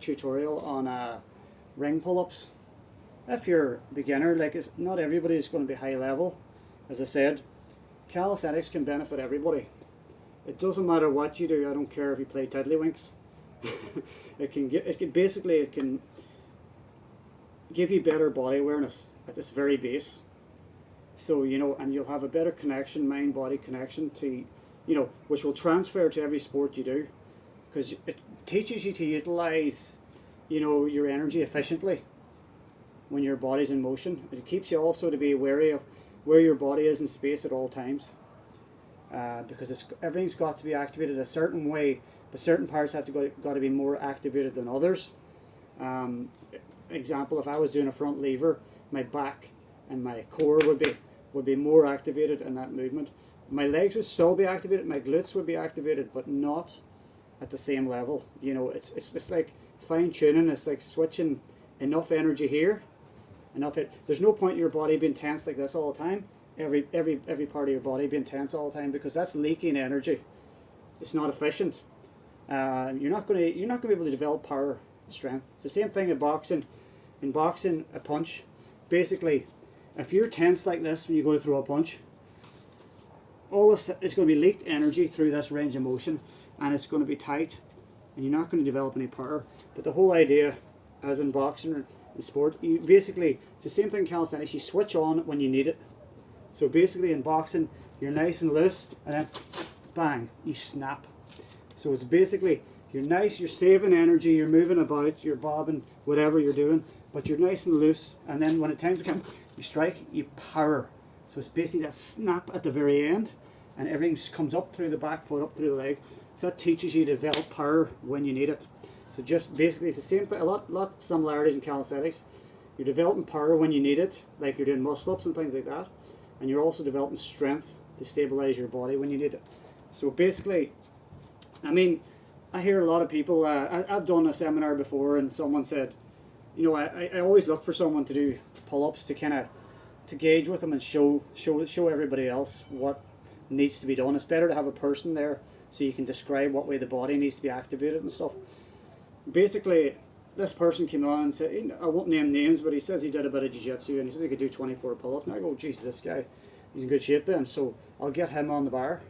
tutorial on ring pull-ups. If you're a beginner, like not everybody is going to be high level. As I said, calisthenics can benefit everybody. It doesn't matter what you do. I don't care if you play tiddlywinks. it can give you better body awareness at its very base. So, and you'll have a better connection, mind-body connection to, which will transfer to every sport you do, because it teaches you to utilize, your energy efficiently when your body's in motion. It keeps you also to be wary of where your body is in space at all times, because everything's got to be activated a certain way, but certain parts have got to be more activated than others. Example: if I was doing a front lever, my back and my core would be more activated in that movement. My legs would still be activated, my glutes would be activated, but not at the same level. It's like fine tuning. It's like switching enough energy here, there's no point in your body being tense like this all the time. Every part of your body being tense all the time, because that's leaking energy. It's not efficient. You're not going to be able to develop power, strength. It's the same thing in boxing. In boxing, a punch, basically, if you're tense like this when you go to throw a punch, all this is going to be leaked energy through this range of motion, and it's going to be tight, and you're not going to develop any power. But the whole idea, as in boxing or in sport, it's the same thing in calisthenics. You switch on when you need it. So basically in boxing, you're nice and loose, and then bang, you snap. So it's basically, you're nice, you're saving energy, you're moving about, you're bobbing, whatever you're doing, but you're nice and loose, and then when it time to come, you strike, you power. So it's basically that snap at the very end, and everything just comes up through the back foot, up through the leg. So that teaches you to develop power when you need it. So just basically it's the same thing, a lot of similarities in calisthenics. You're developing power when you need it, like you're doing muscle ups and things like that, and you're also developing strength to stabilize your body when you need it. So basically, I hear a lot of people, I've done a seminar before, and someone said, I always look for someone to do pull-ups to gauge with them and show everybody else what needs to be done. It's better to have a person there so you can describe what way the body needs to be activated and stuff. Basically, this person came on and said, I won't name names, but he says he did a bit of jiu-jitsu, and he says he could do 24 pull-ups. And I go, Jesus, this guy, he's in good shape then. So I'll get him on the bar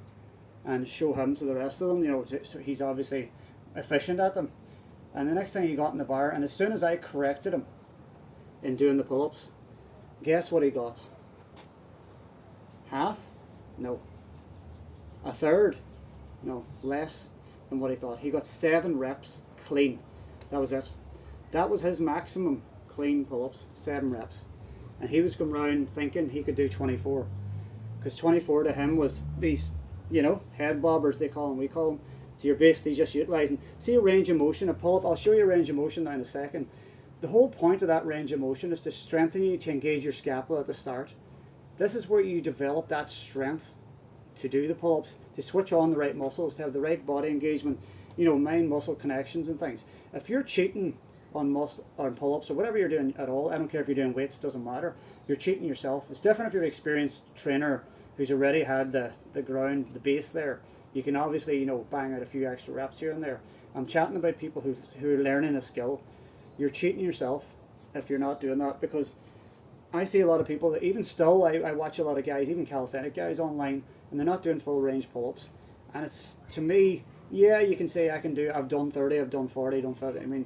and show him to the rest of them, so he's obviously efficient at them. And the next thing he got in the bar, and as soon as I corrected him in doing the pull-ups, guess what he got? Half? No. A third? No. Less than what he thought. He got 7 reps clean. That was it. That was his maximum clean pull-ups, 7 reps. And he was going around thinking he could do 24. Because 24 to him was these, head bobbers, they call them, we call them. So you're basically just utilizing, see a range of motion, a pull-up. I'll show you a range of motion now in a second. The whole point of that range of motion is to strengthen you, to engage your scapula at the start. This is where you develop that strength to do the pull-ups, to switch on the right muscles, to have the right body engagement, mind-muscle connections and things. If you're cheating on pull-ups or whatever you're doing at all, I don't care if you're doing weights, doesn't matter, you're cheating yourself. It's different if you're an experienced trainer who's already had the ground, the base there. You can obviously, bang out a few extra reps here and there. I'm chatting about people who are learning a skill. You're cheating yourself if you're not doing that, because I see a lot of people that even still, I watch a lot of guys, even calisthenic guys online, and they're not doing full range pull-ups. And it's, to me, yeah, you can say I've done 30, I've done 40, I've done 50,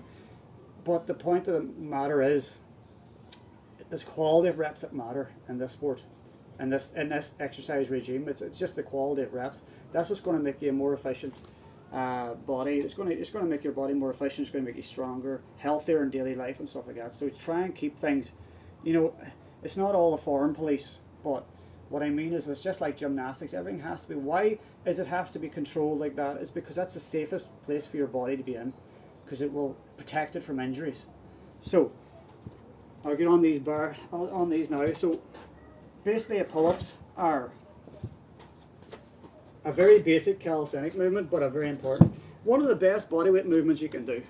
but the point of the matter is, there's quality of reps that matter in this sport. In this exercise regime, it's just the quality of reps. That's what's going to make you a more efficient body. It's going to make your body more efficient. It's going to make you stronger, healthier in daily life and stuff like that. So try and keep things, it's not all a foreign police, but what I mean is it's just like gymnastics. Everything has to be. Why does it have to be controlled like that? It's because that's the safest place for your body to be in, because it will protect it from injuries. So I'll get on these now. So basically, pull-ups are a very basic calisthenic movement, but a very important. One of the best bodyweight movements you can do.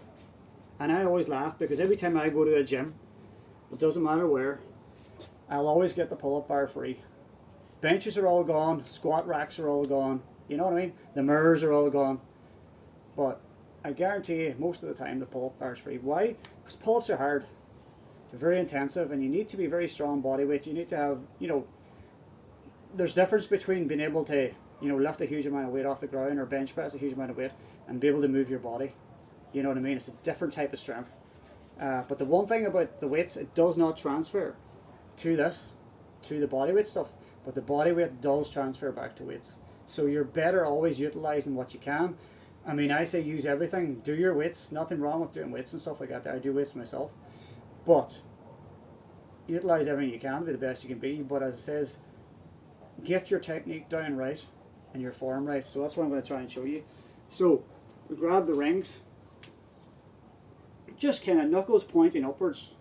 And I always laugh because every time I go to a gym, it doesn't matter where, I'll always get the pull-up bar free. Benches are all gone, squat racks are all gone, you know what I mean? The mirrors are all gone. But I guarantee you, most of the time the pull-up bar is free. Why? Because pull-ups are hard. They're very intensive, and you need to be very strong body weight. You need to have, there's difference between being able to, lift a huge amount of weight off the ground or bench press a huge amount of weight and be able to move your body. You know what I mean? It's a different type of strength. But the one thing about the weights, it does not transfer to the body weight stuff. But the body weight does transfer back to weights. So you're better always utilising what you can. I mean, I say use everything. Do your weights. Nothing wrong with doing weights and stuff like that. I do weights myself. But utilise everything you can to be the best you can be. But as it says, get your technique down right and your form right. So that's what I'm going to try and show you. So we grab the rings. Just kind of knuckles pointing upwards,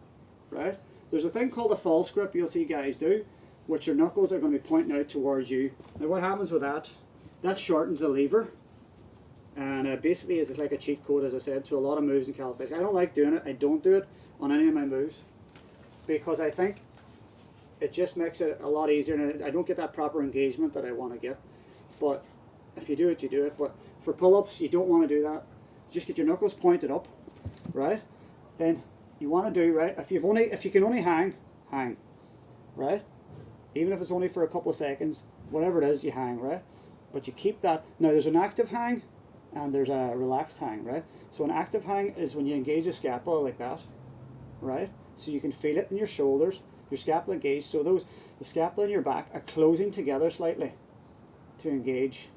right? There's a thing called a false grip you'll see guys do, which your knuckles are going to be pointing out towards you. Now what happens with that? That shortens the lever, and basically is like a cheat code, as I said, to a lot of moves in calisthenics. I don't like doing it. I don't do it on any of my moves because I think it just makes it a lot easier, and I don't get that proper engagement that I want to get. But if you do it, you do it. But for pull-ups, you don't want to do that. Just get your knuckles pointed up, right? Then you want to do, right, if you can only hang, right? Even if it's only for a couple of seconds, whatever it is, you hang, right? But you keep that. Now there's an active hang and there's a relaxed hang, right? So an active hang is when you engage the scapula like that, right? So you can feel it in your shoulders, your scapula engaged. So the scapula and your back are closing together slightly to engage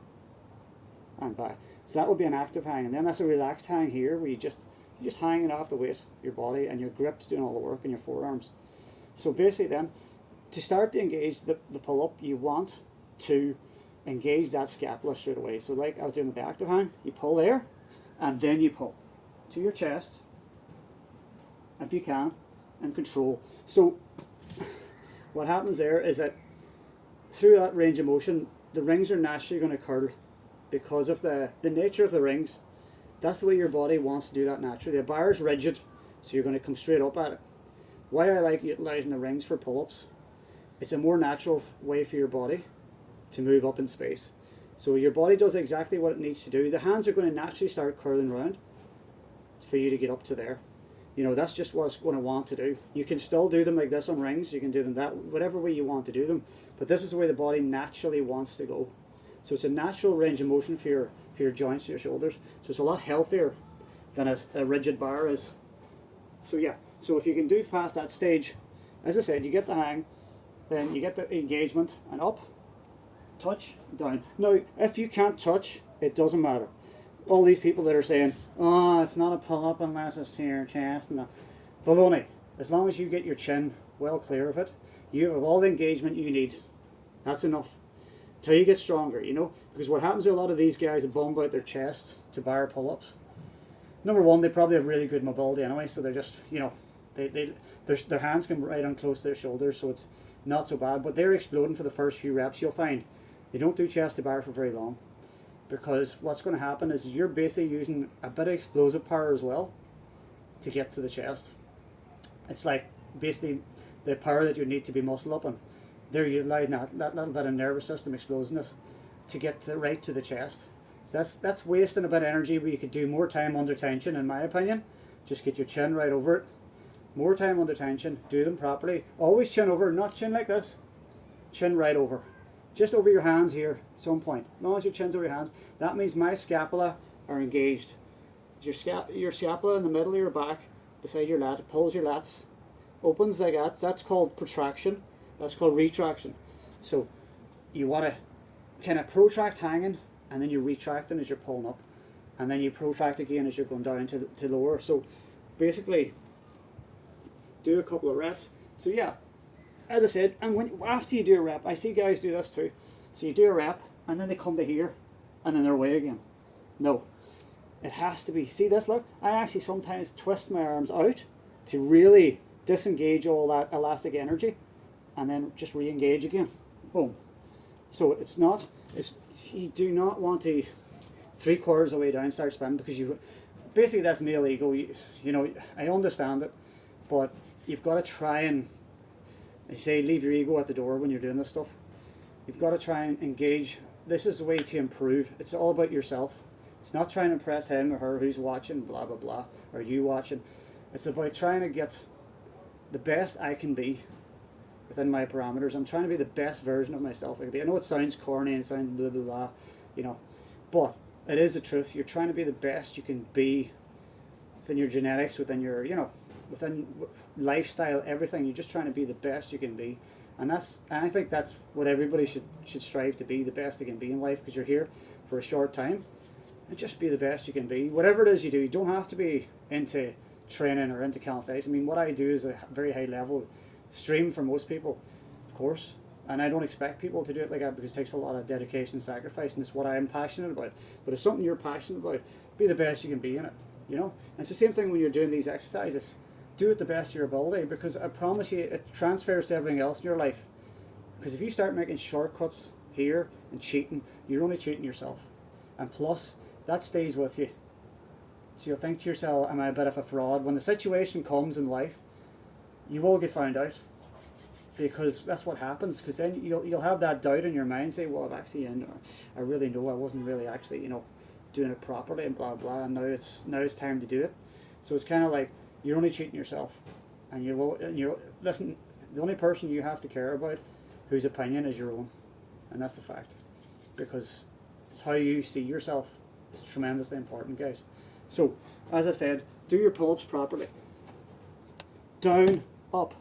and back. So that would be an active hang. And then that's a relaxed hang here where you're just hanging off the weight, your body, and your grip's doing all the work in your forearms. So basically then, to start to engage the pull-up, you want to engage that scapula straight away. So like I was doing with the active hang, you pull there, and then you pull to your chest, if you can, and control. So what happens there is that through that range of motion, the rings are naturally going to curl because of the nature of the rings. That's the way your body wants to do that naturally. The bar is rigid, so you're going to come straight up at it. Why I like utilising the rings for pull-ups, it's a more natural way for your body to move up in space. So your body does exactly what it needs to do. The hands are going to naturally start curling around for you to get up to there. That's just what it's going to want to do. You can still do them like this on rings. You can do them that whatever way you want to do them. But this is the way the body naturally wants to go. So it's a natural range of motion for your joints, your shoulders. So it's a lot healthier than a rigid bar is. So yeah, so if you can do past that stage, as I said, you get the hang, then you get the engagement, and up, touch, down. Now, if you can't touch, it doesn't matter. All these people that are saying, oh, it's not a pull-up unless it's to your chest. No. Baloney. As long as you get your chin well clear of it, you have all the engagement you need. That's enough. Till you get stronger, because what happens to a lot of these guys that bomb out their chest to bar pull-ups, number one, they probably have really good mobility anyway, so they're just, their hands come right on close to their shoulders, so it's not so bad, but they're exploding for the first few reps. You'll find they don't do chest to bar for very long, because what's going to happen is you're basically using a bit of explosive power as well to get to the chest. It's like basically the power that you need to be muscle up, and they're utilising that little bit of nervous system explosiveness to get right to the chest. So that's wasting a bit of energy where you could do more time under tension, in my opinion. Just get your chin right over it. More time under tension, do them properly. Always chin over, not chin like this. Chin right over. Just over your hands here at some point. As long as your chin's over your hands, that means my scapula are engaged. Your scapula in the middle of your back, beside your lat, pulls your lats, opens like that. That's called protraction. That's called retraction. So you want to kind of protract hanging, and then you're retracting as you're pulling up, and then you protract again as you're going down to lower. So basically, do a couple of reps. So yeah, as I said, and after you do a rep, I see guys do this too. So you do a rep, and then they come to here, and then they're away again. No, it has to be. See this? Look, I actually sometimes twist my arms out to really disengage all that elastic energy, and then just re-engage again. Boom. So you do not want to 3/4 of the way down start spinning, because basically that's male ego. I understand it, but you've got to try and, I say, leave your ego at the door when you're doing this stuff. You've got to try and engage. This is the way to improve. It's all about yourself. It's not trying to impress him or her who's watching, blah, blah, blah, or you watching. It's about trying to get the best I can be within my parameters. I'm trying to be the best version of myself I can be. I know it sounds corny and it sounds blah, blah, blah, you know, but it is the truth. You're trying to be the best you can be within your genetics, within your, you know, within lifestyle, everything. You're just trying to be the best you can be. And I think that's what everybody should strive to be, the best they can be in life, because you're here for a short time. And just be the best you can be. Whatever it is you do, you don't have to be into training or into calisthenics. I mean, what I do is a very high level stream for most people, of course. And I don't expect people to do it like that because it takes a lot of dedication and sacrifice, and it's what I'm passionate about. But if something you're passionate about, be the best you can be in it, you know? And it's the same thing when you're doing these exercises. Do it the best of your ability, because I promise you it transfers to everything else in your life. Because if you start making shortcuts here and cheating, you're only cheating yourself. And plus, that stays with you. So you'll think to yourself, am I a bit of a fraud? When the situation comes in life, you will get found out. Because that's what happens. Because then you'll have that doubt in your mind, say, well, I've actually, I really know I wasn't really actually, you know, doing it properly and blah blah. And now it's time to do it. So it's kind of like you're only cheating yourself. And listen. The only person you have to care about, whose opinion, is your own, and that's the fact. Because it's how you see yourself. It's tremendously important, guys. So, as I said, do your pull-ups properly. Down, up.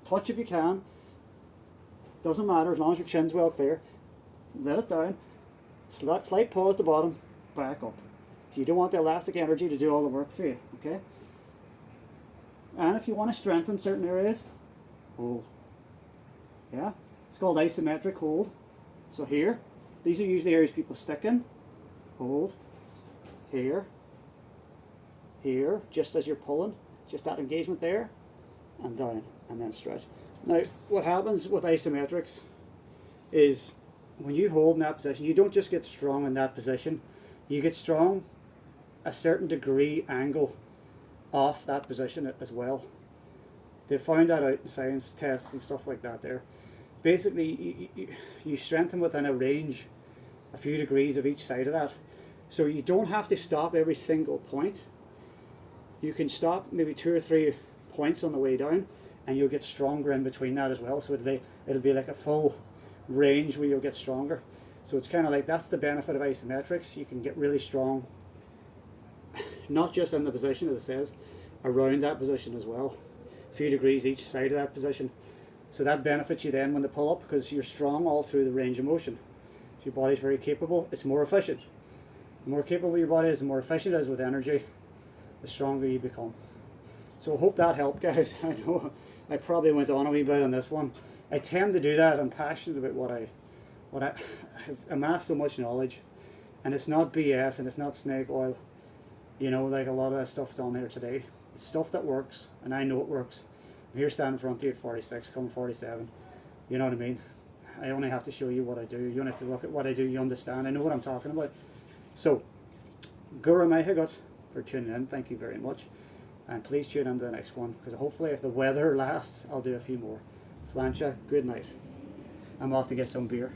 Touch if you can. Doesn't matter as long as your chin's well clear. Let it down. Slight pause at the bottom. Back up. So you don't want the elastic energy to do all the work for you. Okay? And if you want to strengthen certain areas, hold. Yeah? It's called isometric hold. So here, these are usually areas people stick in. Hold. Here. Here, just as you're pulling. Just that engagement there. And down. And then stretch. Now, what happens with isometrics is when you hold in that position, you don't just get strong in that position. You get strong a certain degree angle off that position as well. They found that out in science tests and stuff like that there. Basically, you strengthen within a range, a few degrees of each side of that. So you don't have to stop every single point. You can stop maybe 2 or 3 points on the way down, and you'll get stronger in between that as well. So it'll be like a full range where you'll get stronger. So it's kind of like, that's the benefit of isometrics. You can get really strong, not just in the position, as it says, around that position as well. A few degrees each side of that position. So that benefits you then when they pull up, because you're strong all through the range of motion. If your body's very capable, it's more efficient. The more capable your body is, the more efficient it is with energy, the stronger you become. So I hope that helped, guys. I know I probably went on a wee bit on this one. I tend to do that. I'm passionate about I've amassed so much knowledge, and it's not BS and it's not snake oil. You know, like a lot of that stuff's on there today. It's stuff that works, and I know it works. I'm here standing in front of you at 46, coming 47. You know what I mean? I only have to show you what I do. You don't have to look at what I do. You understand. I know what I'm talking about. So, Guru Mehagut for tuning in. Thank you very much. And please tune in to the next one, because hopefully if the weather lasts, I'll do a few more. Sláinte, good night. I'm off to get some beer.